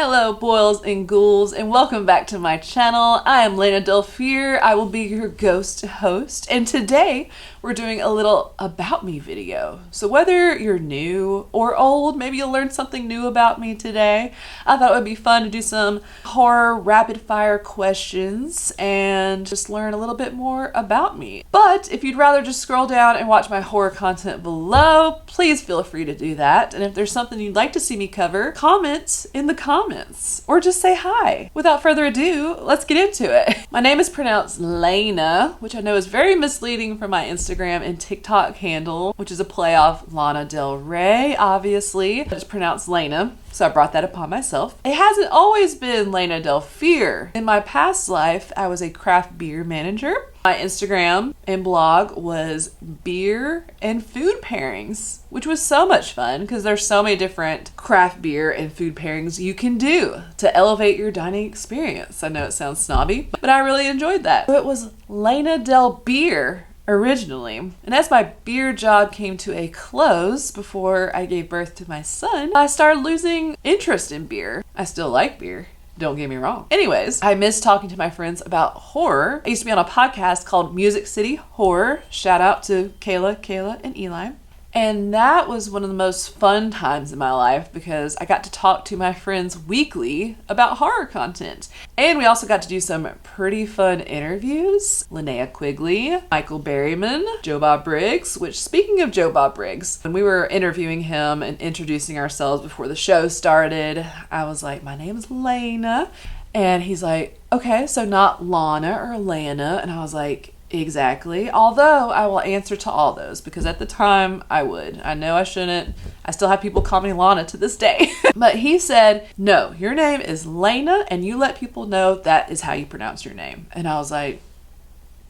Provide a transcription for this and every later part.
Hello boils and ghouls, and welcome back to my channel. I am Lana Delphier. I will be your ghost host, and today we're doing a little about me video. So whether you're new or old, maybe you'll learn something new about me today. I thought it would be fun to do some horror rapid fire questions and just learn a little bit more about me. But if you'd rather just scroll down and watch my horror content below, please feel free to do that. And if there's something you'd like to see me cover, comment in the comments or just say hi. Without further ado, let's get into it. My name is pronounced Lana, which I know is very misleading for my Instagram and TikTok handle, which is a play off Lana Del Rey, obviously. It's pronounced Lana, so I brought that upon myself. It hasn't always been Lana Delphier. In my past life, I was a craft beer manager. My Instagram and blog was beer and food pairings, which was so much fun because there's so many different craft beer and food pairings you can do to elevate your dining experience. I know it sounds snobby, but I really enjoyed that. So it was Lana Del Beer originally. And as my beer job came to a close before I gave birth to my son, I started losing interest in beer. I still like beer. Don't get me wrong. Anyways, I miss talking to my friends about horror. I used to be on a podcast called Music City Horror. Shout out to Kayla, and Eli. And that was one of the most fun times in my life because I got to talk to my friends weekly about horror content. And we also got to do some pretty fun interviews. Linnea Quigley, Michael Berryman, Joe Bob Briggs, which speaking of Joe Bob Briggs, when we were interviewing him and introducing ourselves before the show started, I was like, my name is Lana. And he's like, okay, so not Lana or Lana. And I was like, exactly. Although I will answer to all those because at the time I would. I know I shouldn't. I still have people call me Lana to this day. But he said, no, your name is Lana and you let people know that is how you pronounce your name. And I was like,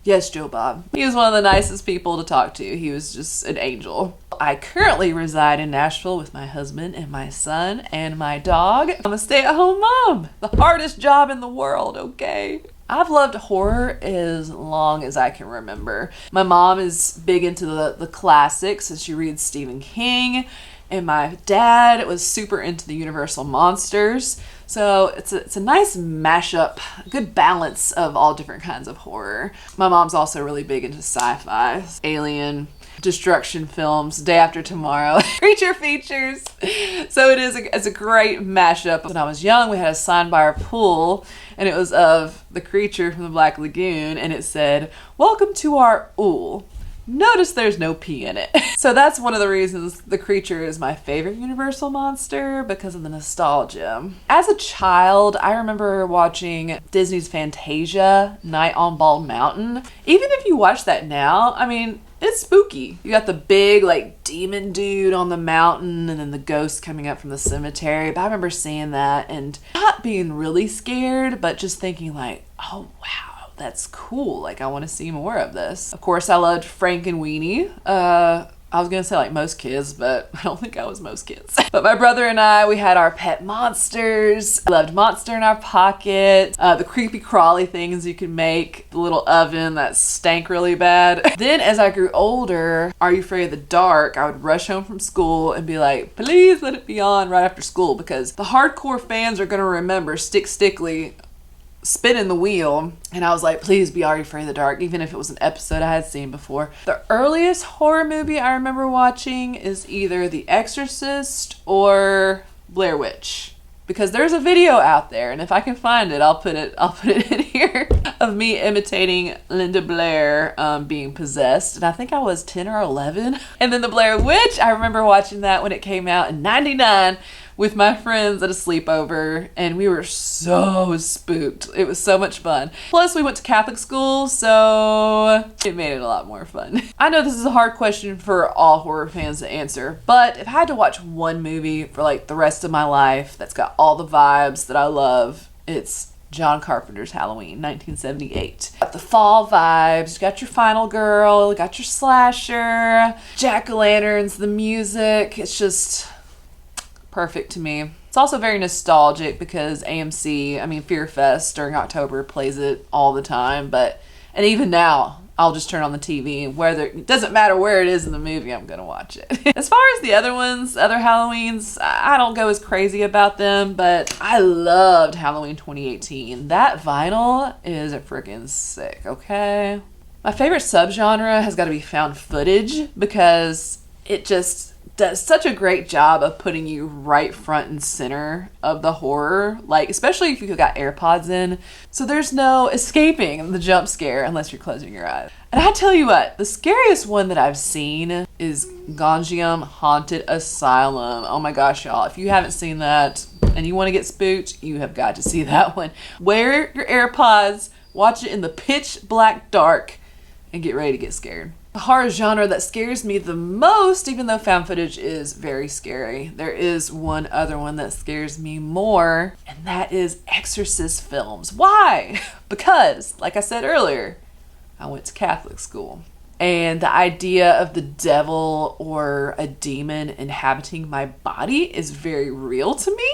yes, Joe Bob. He was one of the nicest people to talk to. He was just an angel. I currently reside in Nashville with my husband and my son and my dog. I'm a stay-at-home mom. The hardest job in the world, okay? I've loved horror as long as I can remember. My mom is big into the classics and she reads Stephen King. And my dad was super into the Universal monsters. So it's a nice mashup, a good balance of all different kinds of horror. My mom's also really big into sci-fi, alien, destruction films, Day After Tomorrow, creature features. So it's a great mashup. When I was young, we had a sign by our pool and it was of the creature from the Black Lagoon and it said, welcome to our ool. Notice there's no pee in it. So that's one of the reasons the creature is my favorite Universal monster because of the nostalgia. As a child, I remember watching Disney's Fantasia, Night on Bald Mountain. Even if you watch that now, I mean, it's spooky. You got the big like demon dude on the mountain and then the ghost coming up from the cemetery. But I remember seeing that and not being really scared, but just thinking like, oh wow. That's cool. Like, I want to see more of this. Of course, I loved Frank and Weenie. I was going to say like most kids, but I don't think I was most kids. But my brother and I, we had our pet monsters. I loved Monster in Our Pocket. The creepy crawly things you could make. The little oven that stank really bad. Then as I grew older, Are You Afraid of the Dark? I would rush home from school and be like, please let it be on right after school because the hardcore fans are going to remember Stick Stickly spinning the wheel, and I was like, please be Are You Afraid of the Dark, even if it was an episode I had seen before. The earliest horror movie I remember watching is either The Exorcist or Blair Witch, because there's a video out there, and if I can find it, I'll put it in here, of me imitating Linda Blair being possessed, and I think I was 10 or 11. And then the Blair Witch, I remember watching that when it came out in '99 with my friends at a sleepover, and we were so spooked. It was so much fun. Plus, we went to Catholic school, so it made it a lot more fun. I know this is a hard question for all horror fans to answer, but if I had to watch one movie for like the rest of my life that's got all the vibes that I love, it's John Carpenter's Halloween, 1978. Got the fall vibes, you got your final girl, you got your slasher, jack-o'-lanterns, the music, it's just perfect to me. It's also very nostalgic because AMC, Fear Fest during October plays it all the time, and even now, I'll just turn on the TV. Whether it doesn't matter where it is in the movie, I'm gonna watch it. As far as the other ones, other Halloweens, I don't go as crazy about them, but I loved Halloween 2018. That vinyl is freaking sick, okay? My favorite subgenre has got to be found footage because it just does such a great job of putting you right front and center of the horror, like especially if you've got AirPods in, so there's no escaping the jump scare unless you're closing your eyes. And I tell you what, the scariest one that I've seen is Gonjiam Haunted Asylum. Oh my gosh, y'all, if you haven't seen that and you want to get spooked, you have got to see that one. Wear your AirPods, watch it in the pitch black dark, and get ready to get scared. The horror genre that scares me the most, even though found footage is very scary, there is one other one that scares me more, and that is exorcist films. Why? Because, like I said earlier, I went to Catholic school. And the idea of the devil or a demon inhabiting my body is very real to me,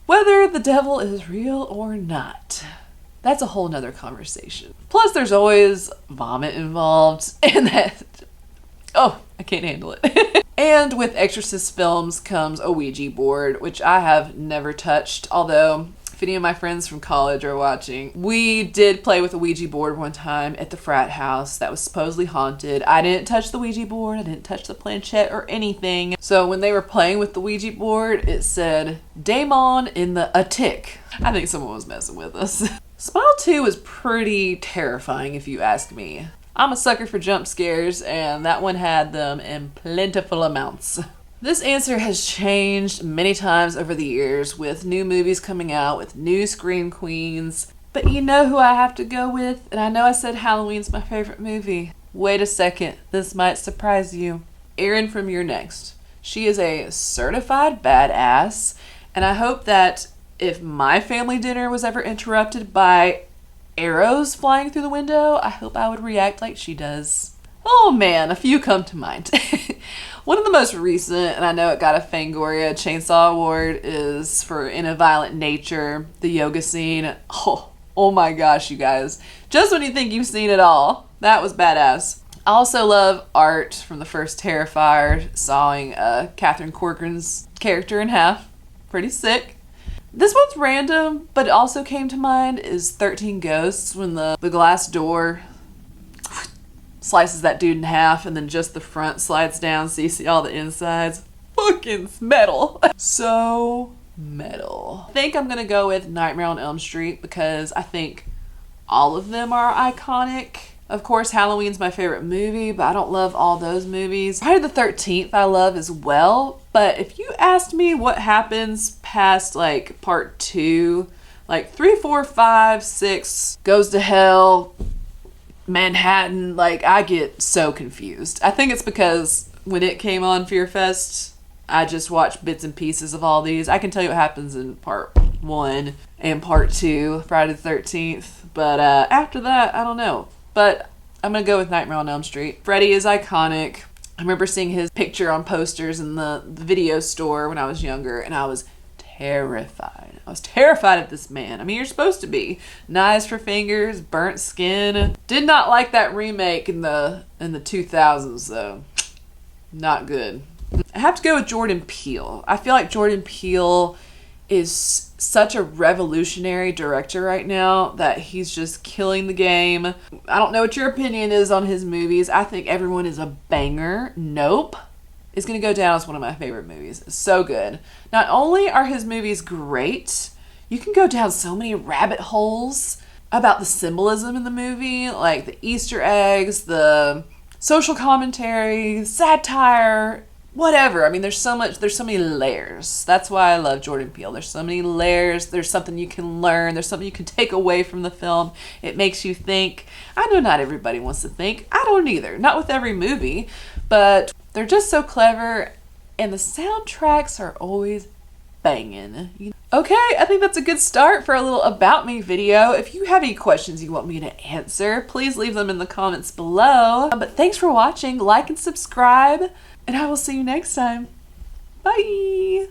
whether the devil is real or not. That's a whole nother conversation. Plus, there's always vomit involved, and that, oh, I can't handle it. And with exorcist films comes a Ouija board, which I have never touched, although if any of my friends from college are watching, we did play with a Ouija board one time at the frat house that was supposedly haunted. I didn't touch the Ouija board, I didn't touch the planchette or anything. So when they were playing with the Ouija board, it said, "Daemon in the attic." I think someone was messing with us. Smile 2 is pretty terrifying if you ask me. I'm a sucker for jump scares, and that one had them in plentiful amounts. This answer has changed many times over the years with new movies coming out, with new scream queens. But you know who I have to go with? And I know I said Halloween's my favorite movie. Wait a second, this might surprise you. Erin from You're Next. She is a certified badass, and I hope that if my family dinner was ever interrupted by arrows flying through the window, I hope I would react like she does. Oh man, a few come to mind. One of the most recent, and I know it got a Fangoria Chainsaw Award, is for In a Violent Nature, the yoga scene. Oh my gosh, you guys. Just when you think you've seen it all, that was badass. I also love Art from the first Terrifier, sawing Catherine Corcoran's character in half. Pretty sick. This one's random, but it also came to mind is 13 Ghosts, when the glass door slices that dude in half and then just the front slides down so you see all the insides. Fucking metal. So metal. I think I'm gonna go with Nightmare on Elm Street because I think all of them are iconic. Of course, Halloween's my favorite movie, but I don't love all those movies. Friday the 13th I love as well, but if you asked me what happens past like part 2, like 3, 4, 5, 6, Goes to Hell, Manhattan, like I get so confused. I think it's because when it came on Fear Fest, I just watched bits and pieces of all these. I can tell you what happens in part 1 and part 2, Friday the 13th, but after that, I don't know. But I'm going to go with Nightmare on Elm Street. Freddy is iconic. I remember seeing his picture on posters in the video store when I was younger, and I was terrified. I was terrified of this man. I mean, you're supposed to be. Knives for fingers, burnt skin. Did not like that remake in the 2000s, though. Not good. I have to go with Jordan Peele. I feel like Jordan Peele is such a revolutionary director right now that he's just killing the game. I don't know what your opinion is on his movies. I think Everyone is a banger. Nope is going to go down as one of my favorite movies. It's so good. Not only are his movies great, you can go down so many rabbit holes about the symbolism in the movie, like the Easter eggs, the social commentary, satire, whatever. I mean, there's so many layers. That's why I love Jordan Peele. There's so many layers. There's something you can learn. There's something you can take away from the film. It makes you think. I know not everybody wants to think. I don't either. Not with every movie. But they're just so clever. And the soundtracks are always banging. Okay, I think that's a good start for a little About Me video. If you have any questions you want me to answer, please leave them in the comments below. But thanks for watching. Like and subscribe. And I will see you next time. Bye!